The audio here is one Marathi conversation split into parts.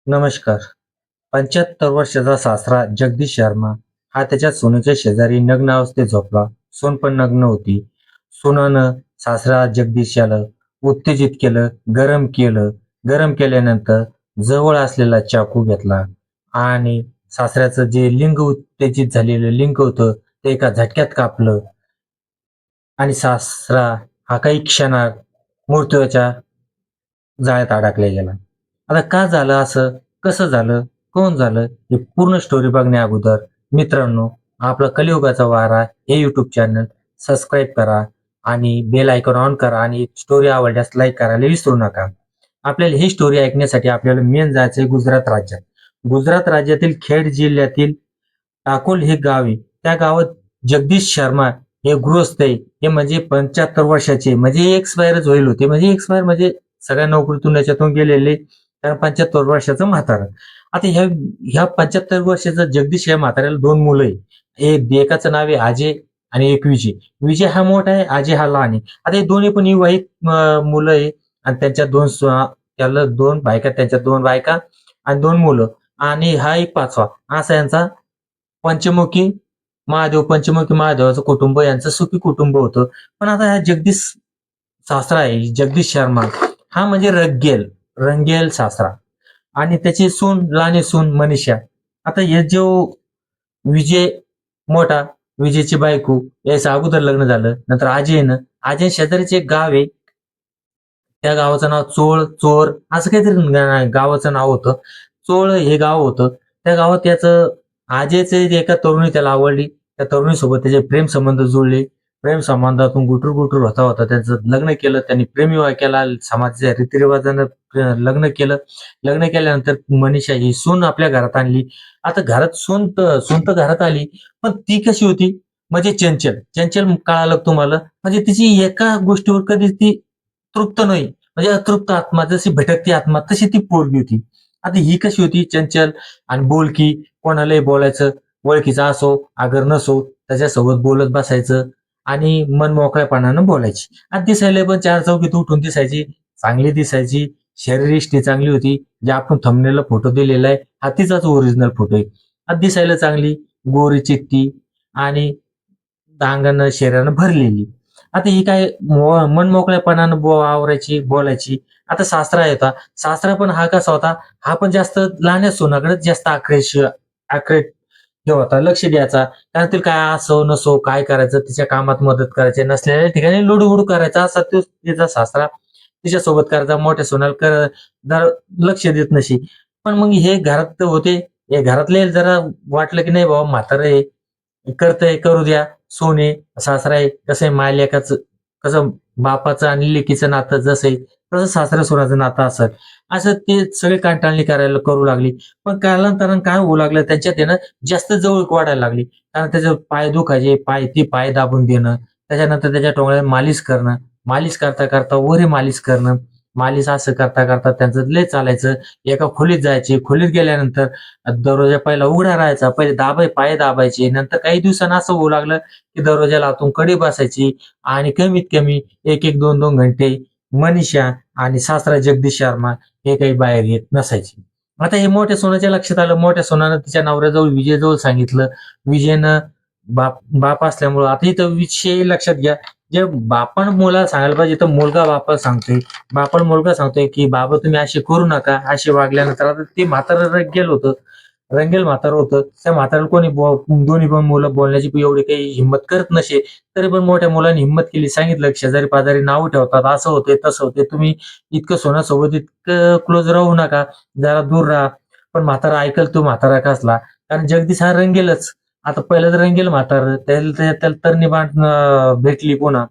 नमस्कार. 75 वर्षाचा सासरा जगदीश शर्मा हा त्याच्या सुनेच्या शेजारी नग्न अवस्थेत झोपला. सून पण नग्न होती. सुनानं सासरा जगदीश याला उत्तेजित केलं, गरम केलं. गरम केल्यानंतर जवळ असलेला चाकू घेतला आणि सासऱ्याचं जे लिंग उत्तेजित झालेलं लिंग होतं ते एका झटक्यात कापलं आणि सासरा हा काही क्षणात मृत्यूच्या जाळ्यात अडकला गेला. आता का झालं असं? कसं झालं? कोण झालं? हे पूर्ण स्टोरी बघण्या अगोदर मित्रांनो, आपलं कलियुगाचा वारा हे YouTube चॅनल सबस्क्राईब करा आणि बेल आयकॉन ऑन करा आणि स्टोरी आवडल्यास लाईक करायला विसरू नका. आपल्याला ही स्टोरी ऐकण्यासाठी आपल्याला मेन जायचंय गुजरात राज्यात. गुजरात राज्यातील खेड जिल्ह्यातील टाकोल हे गाव आहे. त्या गावात जगदीश शर्मा हे गृहस्थ आहे. हे म्हणजे 75 वर्षाचे म्हणजे एक्सपायरच होईल होते. म्हणजे एक्सपायर म्हणजे सगळ्या नोकरीतून याच्यातून गेलेले कारण 75 वर्षाचं म्हातारं. आता ह्या 75 वर्षाचं जगदीश या म्हाताऱ्याला 2 मुलं आहे. एकाचं नाव आहे अजय आणि एक विजय. विजय हा मोठा आहे, अजय हा लहान आहे. आता हे दोन्ही पण विवाहित मुलं आहे आणि त्यांच्या त्याला 2 बायका, त्यांच्या 2 बायका आणि 2 मुलं आणि हा एक 5वा असा यांचा पंचमुखी पंचमुखी महादेवाचं कुटुंब यांचं सुखी कुटुंब होतं. पण आता हा सासरा आहे, जगदीश शर्मा हा म्हणजे रंगेल सासरा आणि त्याची लहानी सून मनीषा. आता हे जो विजय मोठा, विजयची बायको याचं अगोदर लग्न झालं. नंतर अजय शेजारीच एक गाव आहे. त्या गावाचं नाव चोर असं काहीतरी गावाचं नाव होतं. चोळ हे गाव होतं. त्या गावात त्याचं अजयचं एका तरुणी त्याला आवडली. त्या तरुणीसोबत त्याचे प्रेम संबंध जुळले. प्रेम संबंधातून गुटूर होता त्यांचं लग्न केलं. त्यांनी प्रेमविवाह केला. समाजाच्या रीतिरिवाजानं लग्न केलं. लग्न केल्यानंतर मनीषा ही सून आपल्या घरात आणली. आता घरात सून तर घरात आली, पण ती कशी होती? म्हणजे चंचल. चंचल कळालं का तुम्हाला? म्हणजे तिची एका गोष्टीवर कधीच ती तृप्त नाही. म्हणजे अतृप्त आत्मा जशी भटकती आत्मा तशी ती पोरगी होती. आता ही कशी होती? चंचल आणि बोलकी. कोणालाही बोलायचं. ओळखीचा असो, अगर नसो त्याच्यासोबत बोलत बसायचं आणि मन मोकळ्यापणानं बोलायची. आणि दिसायला पण चार चौघीत उठून दिसायची. चांगली दिसायची. शरीरयष्टी चांगली होती. जे आपण थंबनेलला फोटो दिलेला आहे, हा तिचाच ओरिजिनल फोटो आहे. आणि दिसायला चांगली, गोरी चिट्टी आणि अंगानं शरीरानं भरलेली. आता ही काय मनमोकळेपणानं आवरायची, बोलायची. आता सासरा येता. सासरा पण हा कसा होता? हा पण जास्त लहान्या सुनाकडेच जास्त आक्रेट हे होता, लक्ष द्यायचा. कारण तिला काय असो नसो, काय करायचं, तिच्या कामात मदत करायची, नसलेल्या ठिकाणी लुडूबुडू करायचा असा तो तिचा सासरा तिच्यासोबत करायचा. मोठ्या सुनाला जरा लक्ष देत नशी. पण मग हे घरात तर होते. हे घरातले जरा वाटलं की नाही बाबा म्हातारं आहे, करतंय करू द्या. सून आहे, सासरा आहे, कसं आहे मायलेकाचं कसं बापाचं आणि लेकीचं नातं जसं आहे, तसं सासऱ्या सुनाचं नातं असत. असं ते सगळे कांटाळणी करायला करू लागली. पण कालांतरानं काय होऊ लागलं त्यांच्यात आहे ना, जास्त जवळीक वाढायला लागली. कारण त्याचे पाय दुखायचे, पाय दाबून देणं, त्याच्यानंतर त्याच्या टोंगळ्याला मालिश करणं, मालिश करता करता वरी मालिश करणं, मालिश असं करता करता त्यांचं लय चालायचं. एका खोलीत जायचे. खोलीत गेल्यानंतर दरवाजा पहिला उघडा राहायचा. पहिले पाय दाबायचे. नंतर काही दिवसांनी असं होऊ लागलं, की दरवाजाला आतून कडी बसायची आणि कमीत कमी 1-1, 2-2 घंटे मनीषा आणि सासरा जगदीश शर्मा हे काही बाहेर येत नसायचे. आता हे मोठ्या सोनाच्या लक्षात आलं. मोठ्या सोनानं तिच्या नवऱ्याजवळ विजयजवळ सांगितलं. विजयनं बाप असल्यामुळं आता इथं विषय लक्षात घ्या. जे बापानं मुलाला सांगायला पाहिजे तर मुलगा बापाला सांगतोय. बापाला मुलगा सांगतोय, की "बाबा तुम्ही असे करू नका." असे वागल्यानंतर आता ते म्हातारं रंगेल म्हातारं होतं. त्या म्हाताऱ्याला कोणी दोन्ही पण मुलं बोलण्याची एवढी काही हिंमत करत नसे. तरी पण मोठ्या मुलांनी हिंमत केली. सांगितलं, शेजारी-पाजारी नावं ठेवतात. असं होतंय, तसं होतंय. तुम्ही इतकं सोन्यासोबत इतकं क्लोज राहू नका. जरा दूर राहा. पण म्हातारा ऐकल तो म्हातारा कसला. कारण जगदीश हा रंगेलच. आता पहिलं तर रंगेल म्हातारं. त्याला तरणी-बाण भेटली पुन्हा.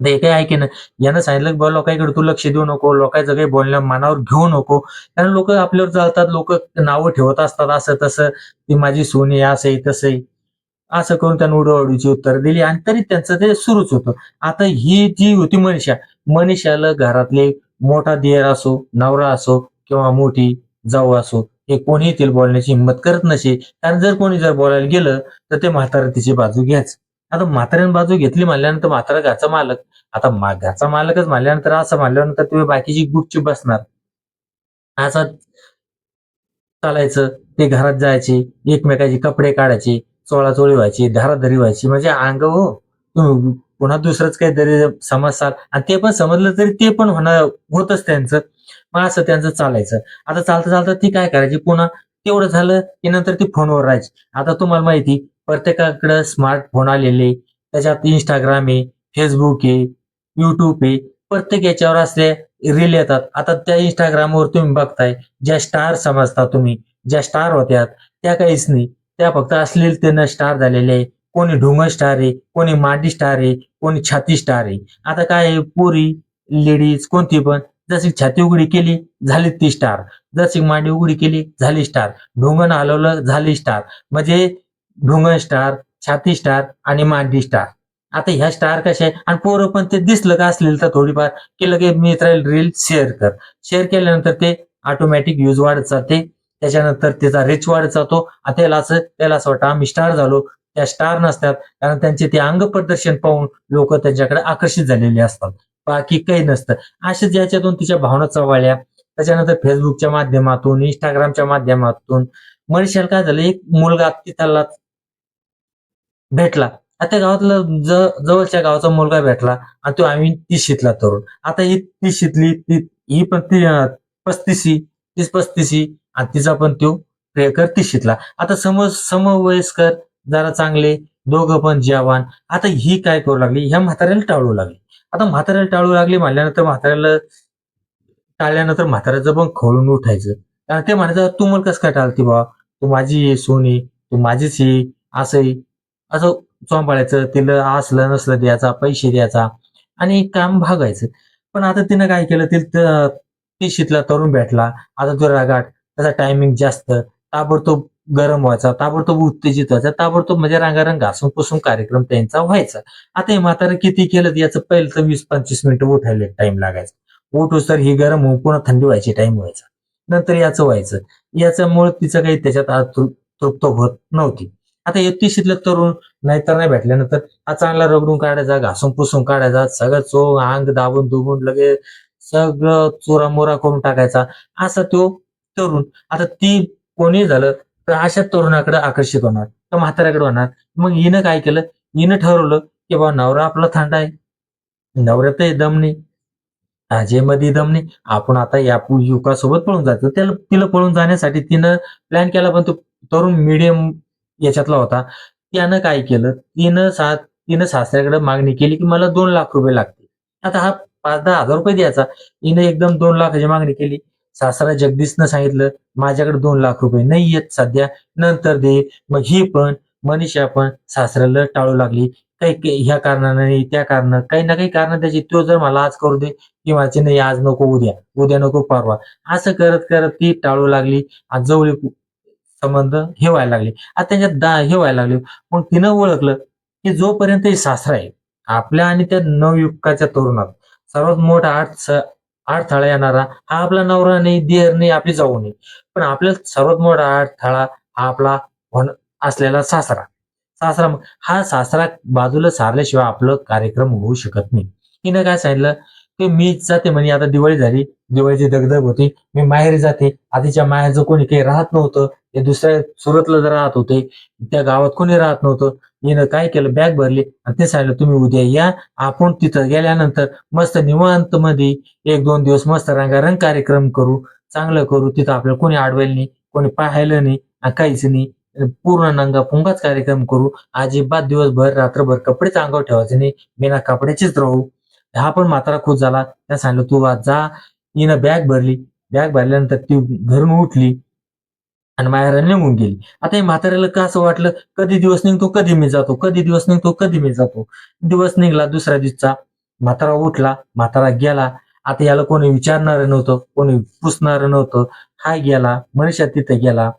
ते काही ऐकेना. यानं सांगितलं, की "बाबा लोकांकडे तू लक्ष देऊ नको. लोकांचं काही बोलणं मनावर घेऊ नको." कारण लोकं आपल्यावर जळतात. लोकं नावं ठेवत असतात असं-तसं. "ती माझी सून आहे, असं आहे, तसं आहे." असं करून त्यानं उडवाउडवीची उत्तरं दिली आणि तरी त्यांचं ते सुरूच होतं. आता ही जी होती मनीषाला घरातले मोठा दीर असो, नवरा असो किंवा मोठी जाऊ असो, हे कोणीही तिला बोलण्याची हिंमत करत नसे. कारण जर कोणी बोलायला गेलं, तर ते म्हातारं तिची बाजू घ्यायचं. आता म्हाताऱ्याने बाजू घेतली म्हणल्यानंतर म्हातारा घरचा मालक. आता घरचा मालकच म्हणल्यानंतर असं म्हणल्यानंतर तुम्ही बाकीची गुपचूप बसणार. असा चालायचं. ते घरात जायचे, एकमेकाचे कपडे काढायचे, चोळाचोळी व्हायची, धाराधरी व्हायची. म्हणजे अंग हो, तुम्ही पुन्हा दुसरंच काहीतरी समजसाल आणि ते पण समजलं तरी ते पण होणार होतच त्यांचं. मग असं त्यांचं चालायचं. आता चालता चालता ती काय करायची पुन्हा तेवढं झालं की नंतर ती फोनवर राहायची. आता तुम्हाला माहिती प्रत्येकाकडे स्मार्टफोन आलेले, त्याच्यात Instagram आहे, Facebook आहे, YouTube आहे. प्रत्येक याच्यावर असे रील येतात. आता त्या Instagramवर तुम्ही बघताय, ज्या स्टार समजता तुम्ही, ज्या स्टार होत्या त्या काहीच नाही. त्या फक्त अश्लीलतेनं स्टार झालेल्या आहे. कोणी ढोंग स्टार आहे, कोणी मांडी स्टार आहे, कोणी छाती स्टार आहे. आता काय आहे पोरी, लेडीज कोणती पण जशी छाती उघडी केली झाली ती स्टार. जशी मांडी उघडी केली झाली स्टार. ढोंगण हलवलं झाली स्टार. म्हणजे ढोंगण स्टार, छाती स्टार आणि मांडी स्टार. आता ह्या स्टार कशा आहे आणि पोरं पण ते दिसलं का अश्लीलता थोडीफार की लगेच मित्राला रील शेअर कर. शेअर केल्यानंतर ते ऑटोमॅटिक व्ह्यूज वाढत जाते. त्याच्यानंतर त्याचा रीच वाढत जातो. आणि त्याला असं वाटतं आम्ही स्टार झालो. त्या स्टार नसतात. कारण त्यांचे ते अंग प्रदर्शन पाहून लोक त्यांच्याकडे आकर्षित झालेले असतात. बाकी काही नसतं. अशाच याच्यातून तिच्या भावना चव्हाळल्या. त्याच्यानंतर Facebookच्या माध्यमातून, Instagramच्या माध्यमातून मनीषाला काय झालं, एक मुलगा तिथला भेटला. आता त्या गावातला जवळच्या गावाचा मुलगा भेटला आणि तो आम्ही 30शीतला तरुण. आता ही 30शीतली ही पण ती 35शी, 30-35शी आणि तिचा पण तो प्रियकर 30शीतला. आता समवयस्कर जरा चांगले, दोघं पण जवान. आता ही काय करू लागली, ह्या म्हाताऱ्याला टाळू लागली. आता म्हाताऱ्याला टाळू लागली म्हणल्यानंतर म्हाताऱ्याला टाळल्यानंतर म्हाताऱ्याचं पण खवळून उठायचं. कारण ते म्हणायचं, "तू मला कसं काय टाळते बुवा? तू माझी आहे, सून आहे, तू माझीच आहे." असं आहे. असं चोंबाळायचं, तिला असलं नसलं द्यायचा, पैसे द्यायचा आणि काम भागायचं. पण आता तिनं काय केलं, तिला 30शीतला तरुण भेटला. आता तो रगाट, त्याचा टायमिंग जास्त, ताबडतोब गरम व्हायचा, ताबडतोब उत्तेजित व्हायचा, ताबडतोब म्हणजे रांगारांग घासून-पुसून कार्यक्रम त्यांचा व्हायचा. आता हे म्हातारं किती केलं याचं पहिलं तर 20-25 मिनिटं उठायला टाईम लागायचा. उठोस्तर ही गरम होऊन पुन्हा थंडी व्हायची टाईम व्हायचा. नंतर याचं व्हायचं. याच्यामुळे तिचं काही त्याच्यात तृप्त होत नव्हती. आता 31शीतला तरुण नाहीतर नाही भेटल्यानंतर हा चांगला रगडून काढायचा, घासून-पुसून काढायचा, सगळं अंग दाबून-दुबून लगेच सगळं चुरामुरा करून टाकायचा. असा तो तरुण. आता ती कोणी झालं तर अशा तरुणाकडे आकर्षित होणार, तर म्हाताऱ्याकडे होणार. मग हिनं काय केलं, हिनं ठरवलं, की बाबा नवरा आपला थांडा आहे. नवऱ्यातही दम नाही. आजेमध्ये दम नाही. आपण आता या युवकासोबत पळून जायचं. तिला पळून जाण्यासाठी तिनं प्लॅन केला, पण तो तरुण मीडियम याच्यातला होता. त्यानं काय केलं, तिनं सासऱ्याकडे मागणी केली, की मला ₹2,00,000 लागतील. आता हा ₹5,000-10,000 द्यायचा. हिनं एकदम 2,00,000ची मागणी केली. सासरा जगदीशनं सांगितलं, "माझ्याकडे ₹2,00,000 नाहीयेत सध्या, नंतर दे." मग ही पण, मनीषा पण सासऱ्याला टाळू लागली. काही काही ह्या कारणानं नाही, त्या कारणानं, काही ना काही कारणं त्याची. तो जर मला आज करू दे, ती म्हणायची नाही आज नको उद्या, उद्या नको परवा. असं करत करत ती टाळू लागली आणि जवळीक संबंध हे व्हायला लागले. आता त्याच्यात हे व्हायला लागले. मग तिनं ओळखलं, की जोपर्यंत हे सासरा आहे, आपल्या आणि त्या नवयुवकाच्या तरुणात सर्वात मोठा अडथळा येणारा हा आपला नवरा नाही, दिर नाही, आपली जाऊ नाही. पण आपल्याला सर्वात मोठा अडथळा हा आपला असलेला सासरा. सासरा हा सासरा बाजूला सारल्याशिवाय आपलं कार्यक्रम होऊ शकत नाही. हिनं काय सांगितलं, की मी जाते म्हणे आता दिवाळी झाली, दिवाळीची दगदग होती. मी माहेरी जाते. आधीच्या माहेरचं कोणी काही राहत नव्हतं. ते दुसऱ्या सुरतला राहत होते. त्या गावात कोणी राहत नव्हतं. हिनं काय केलं बॅग भरली आणि ते सांगितलं तुम्ही उद्या या. आपण तिथं गेल्यानंतर मस्त निवांत मध्ये 1-2 दिवस मस्त रंगारंग कार्यक्रम करू. चांगलं करू. तिथं आपल्याला कोणी अडवायला नाही, कोणी पाहायला नाही आणि काहीच नाही. पूर्ण नंगा-पुंगाच कार्यक्रम करू. अजिबात दिवसभर, रात्रभर कपडेच अंगावर ठेवायचे नाही. बिना कपड्याचेच राहू. हा पण म्हातारा खुश झाला. त्यानं सांगितलं, "तू आज जा." हिनं बॅग भरली. बॅग भरल्यानंतर ती घरून उठली आणि माहेराला निघून गेली. आता हे म्हाताऱ्याला का असं वाटलं, कधी दिवस निघतो, कधी मी जातो, कधी दिवस निघतो, कधी मी जातो. दिवस निघाला दुसऱ्या दिवसाचा. म्हातारा उठला, म्हातारा गेला. आता याला कोणी विचारणारं नव्हतं, कोणी पुसणारं नव्हतं. हा गेला, मनीषा तिथे गेला.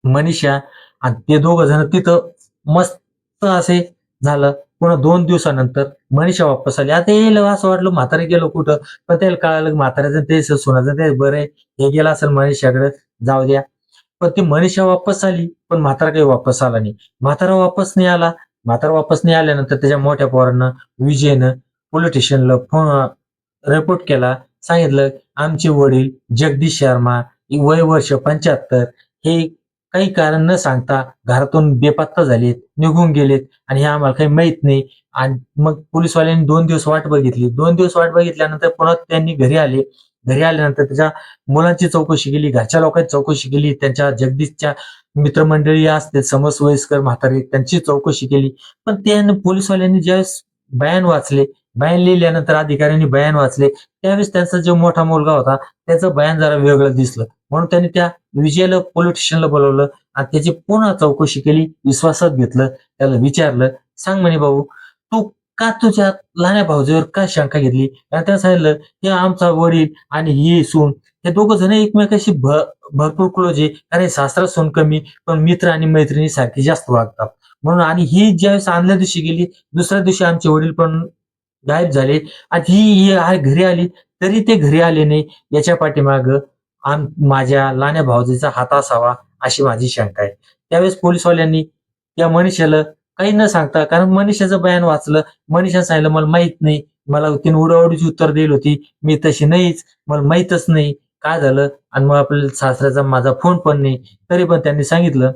मनीषा आणि ते दोघं जण तिथं मस्त असे झालं. पुन्हा 2 दिवसानंतर मनीषा वापस आली. आता यायला असं वाटलं म्हातारं गेलं कुठं? पण त्याला कळालं म्हाताऱ्याचं ते सुनाचं ते बरं आहे. हे गेलं असेल मनीषाकडे, जाऊ द्या. पण ती मनीषा वापस आली, पण म्हातारा काही वापस आला नाही. म्हातारा वापस नाही आला. म्हातारा वापस नाही आल्यानंतर त्याच्या मोठ्या पोरानं, विजयनं पोलीस स्टेशनला रिपोर्ट केला. सांगितलं, आमचे वडील जगदीश शर्मा वय वर्ष 75 हे काही कारण न सांगता घरातून बेपत्ता झालेत, निघून गेलेत आणि हे आम्हाला काही माहित नाही. आणि मग पोलिसवाल्यांनी 2 दिवस वाट बघितली. 2 दिवस वाट बघितल्यानंतर पुन्हा त्यांनी घरी आले. घरी आल्यानंतर त्याच्या मुलांची चौकशी केली, घरच्या लोकांची चौकशी केली, त्यांच्या जगदीशच्या मित्रमंडळी असते समवयस्कर म्हातारे त्यांची चौकशी केली. पण पोलिसवाल्यांनी ज्यावेळेस बयान वाचले, बयान लिहिल्यानंतर अधिकाऱ्यांनी बयान वाचले, त्यावेळेस त्यांचा जो मोठा मुलगा होता त्याचं बयान जरा वेगळं दिसलं. म्हणून त्यांनी त्या विजयला पोलीस स्टेशनला बोलावलं आणि त्याची पुन्हा चौकशी केली, विश्वासात घेतलं, त्याला विचारलं, "सांग म्हणे भाऊ, तू का तुझ्या लहान्या भावजीवर का शंका घेतली?" आणि त्यानं सांगितलं, "हे आमचा वडील आणि ही सून हे दोघं जण एकमेकाशी भरपूर क्लोज आहे. अरे सासरा सून कमी, पण मित्र आणि मैत्रिणीसारखे जास्त वागतात. म्हणून आणि ही ज्यावेळेस आदल्या दिवशी गेली, दुसऱ्या दिवशी आमचे वडील पण गायब झाले आणि ही घरी आली, तरी ते घरी आले नाही. याच्या पाठीमागं माझ्या लहान्या भावजीचा हात असावा, अशी माझी शंका आहे." त्यावेळेस पोलिसवाल्यांनी त्या मनीषाला काही न सांगता, कारण मनीषाचं बयान वाचलं. मनीषाने सांगितलं, "मला माहीत नाही. मला तिने उडवाउडवीची उत्तर दिली होती. मी तशी नाहीच. मला माहीतच नाही काय झालं आणि मग आपल्या सासऱ्याचा माझा फोन पण नाही." तरी पण त्यांनी सांगितलं,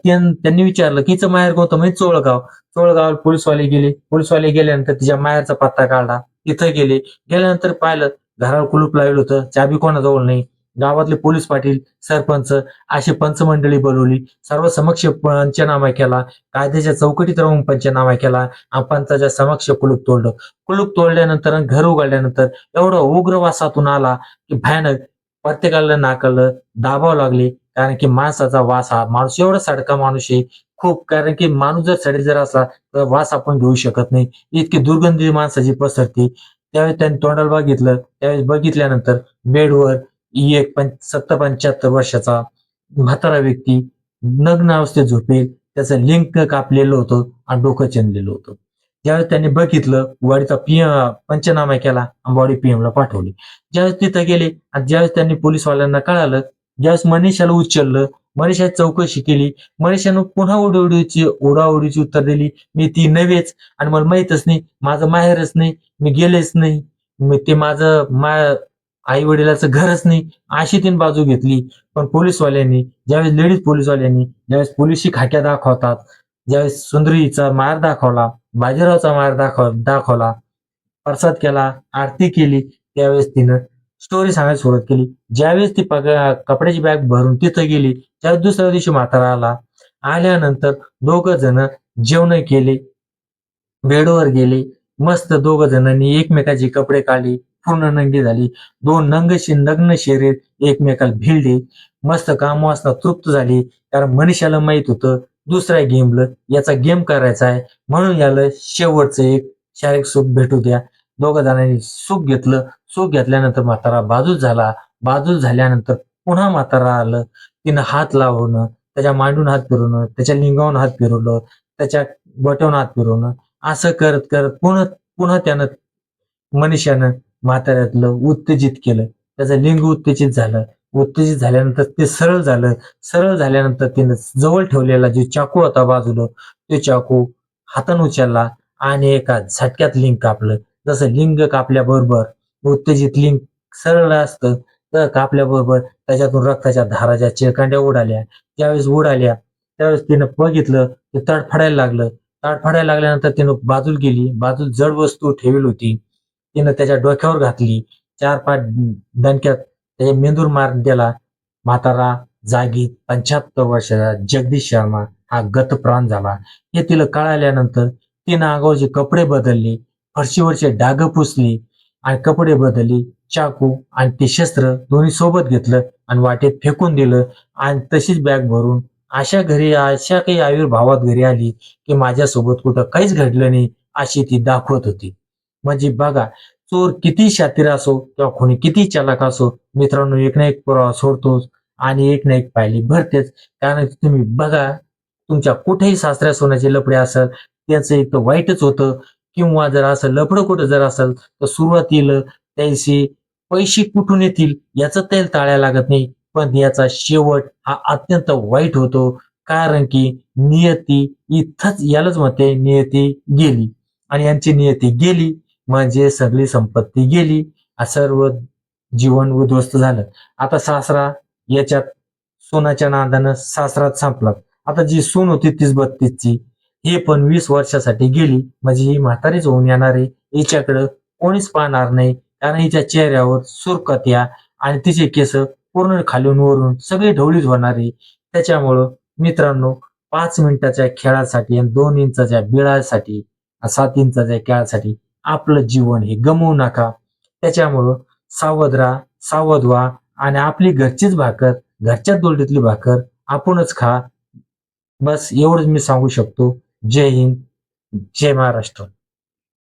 त्यांनी विचारलं, की "हिचं माहेर कोणतं?" म्हणजे चोळगाव. चोळगावाला पोलिसवाले गेले. पोलिसवाले गेल्यानंतर तिच्या माहेरचा पत्ता काढला. तिथं गेले. गेल्यानंतर पाहिलं घराला कुलूप लावलं होतं. चावी कोणाजवळ नाही. गावातले पोलीस पाटील, सरपंच अशी पंचमंडळी बोलवली. सर्वसमक्ष पंचनामा केला. कायद्याच्या चौकटीत राहून पंचनामा केला आणि पंचाच्या समक्ष कुलूप तोडलं. कुलूप तोडल्यानंतर आणि घर उघडल्यानंतर एवढा उग्र वास आतून आला, की भयानक. प्रत्येकाला नाकाला दाबावं लागले. कारण की माणसाचा वास हा माणूस एवढा सडका माणूस आहे खूप. कारण की माणूस जर सडे जर असला तर वास आपण घेऊ शकत नाही. इतकी दुर्गंधी माणसाची पसरते. त्यावेळेस त्यांनी तोंडाला बघितलं. त्यावेळेस बघितल्यानंतर बेडवर एक 70-75 वर्षाचा म्हातारा व्यक्ती नग्न अवस्थेत झोपेल. त्याचं लिंग कापलेलं होतं आणि डोकं चिरलेलं होतं. ज्यावेळेस त्यांनी बघितलं, बॉडीचा पंचनामा केला आणि बॉडी पीएमला पाठवली. ज्यावेळेस तिथं गेले आणि ज्यावेळेस त्यांनी पोलिसवाल्यांना कळालं, ज्यावेळेस मनीषाला उचललं, मनीषाची चौकशी केली. मनीषानं पुन्हा ओढाओढीची उत्तर दिली, "मी ती नव्हेच आणि मला माहीतच नाही. माझं माहेरच नाही. मी गेलेच नाही. ते माझं आई-वडिलांचं घरच नाही." अशी तिने बाजू घेतली. पण पोलिसवाल्यांनी लेडीज पोलिसवाल्यांनी ज्यावेळेस पोलिसी खाक्या दाखवतात, ज्यावेळेस सुंदरीचा मार दाखवला, बाजीरावचा मार दाखवला, प्रसाद केला, आरती केली, त्यावेळेस तिनं स्टोरी सांगायला सुरुवात केली. ज्यावेळेस ती कपड्याची बॅग भरून तिथं गेली, त्यावेळेस दुसऱ्या दिवशी म्हातारा आला. आल्यानंतर दोघं जण जेवण केले, बेडवर गेले. मस्त दोघं जणांनी एकमेकाचे कपडे काढले, पूर्ण नंगी झाली. 2 नग्न शरीर एकमेकाला भिडले. मस्त कामवासना तृप्त झाली. कारण मनीषाला माहित होतं दुसरा गेमला याचा गेम करायचा आहे. म्हणून याला शेवटचं एक शारीरिक सुख भेटू द्या. दोघं जणांनी सुख घेतलं. सुख घेतल्यानंतर म्हातारा बाजूच झाला. बाजूच झाल्यानंतर पुन्हा म्हातारा आलं. तिनं हात लावणं, त्याच्या मांडून हात फिरवणं, त्याच्या लिंगावरून हात फिरवलं, त्याच्या बोटावरून हात फिरवणं, असं करत करत पुन्हा पुन्हा त्यानं मनीषानं म्हाताऱ्यातलं उत्तेजित केलं. त्याचं लिंग उत्तेजित झालं. उत्तेजित झाल्यानंतर ते सरळ झालं. सरळ झाल्यानंतर तिनं जवळ ठेवलेला जो चाकू होता बाजूला, तो चाकू हातानं उचलला आणि एका झटक्यात लिंग कापलं. जसं लिंग कापल्याबरोबर उत्तेजित लिंग सरळ असतं, तर कापल्याबरोबर त्याच्यातून रक्ताच्या धारा ज्या चिळकांड्या उडाल्या. ज्यावेळेस उडाल्या, त्यावेळेस तिनं बघितलं, ते तडफडायला लागलं. तडफडायला लागल्यानंतर तिनं बाजूला गेली. बाजूला जड वस्तू ठेवली होती. तिनं त्याच्या डोक्यावर घातली. 4-5 दणक्यात त्याच्या मेंदूवर मार दिला. म्हातारा जागी 75 वर्षाचा जगदीश शर्मा हा गतप्राण झाला. हे तिला कळाल्यानंतर तिनं अंगावरचे कपडे बदलले, फरशीवरचे डाग पुसली आणि कपडे बदलले. चाकू आणि ते शस्त्र दोन्ही सोबत घेतलं आणि वाटेत फेकून दिलं आणि तशीच बॅग भरून अशा काही आविर्भावात घरी आली, की माझ्यासोबत कुठं काहीच घडलं नाही, अशी ती दाखवत होती. म्हणजे बघा, चोर किती शातीर असो किंवा कोणी किती चालाख असो, मित्रांनो एक ना एक पुरावा सोडतोच आणि एक ना एक पायली भरतेच. कारण तुम्ही बघा, तुमच्या कुठेही सासऱ्या सोन्याचे लफडे असेल, त्याचं एक तर वाईटच होतं किंवा जर असं लफडं कुठं जर असेल, तर सुरुवातीला त्याचे पैसे कुठून येतील याचं त्याला टाळायला लागत नाही. पण याचा शेवट हा अत्यंत वाईट होतो. कारण की नियती इथंच यालाच म्हणते नियती गेली आणि यांची नियती गेली म्हणजे सगळी संपत्ती गेली. सर्व जीवन उद्ध्वस्त झालं. आता सासरा याच्यात सोनाच्या नादानं सासराच संपला. आता जी सून होती 30-32ची, हे पण 20 वर्षासाठी गेली. म्हणजे ही म्हातारीच होऊन येणार आहे. हिच्याकडं कोणीच पाहणार नाही. कारण हिच्या चेहऱ्यावर सुरकत्या आणि तिचे केस पूर्ण खालून वरून सगळे ढवळीत होणार आहे. त्याच्यामुळं मित्रांनो, 5 मिनिटाच्या खेळासाठी आणि 2 इंचाच्या बिळासाठी, 7 इंचाच्या खेळासाठी आपलं जीवन हे गमवू नका. त्याच्यामुळं सावध राहा, सावध व्हा आणि आपली घरचीच भाकर, घरच्या दोंडीतली भाकर आपणच खा. बस एवढंच मी सांगू शकतो. जय हिंद, जय महाराष्ट्र.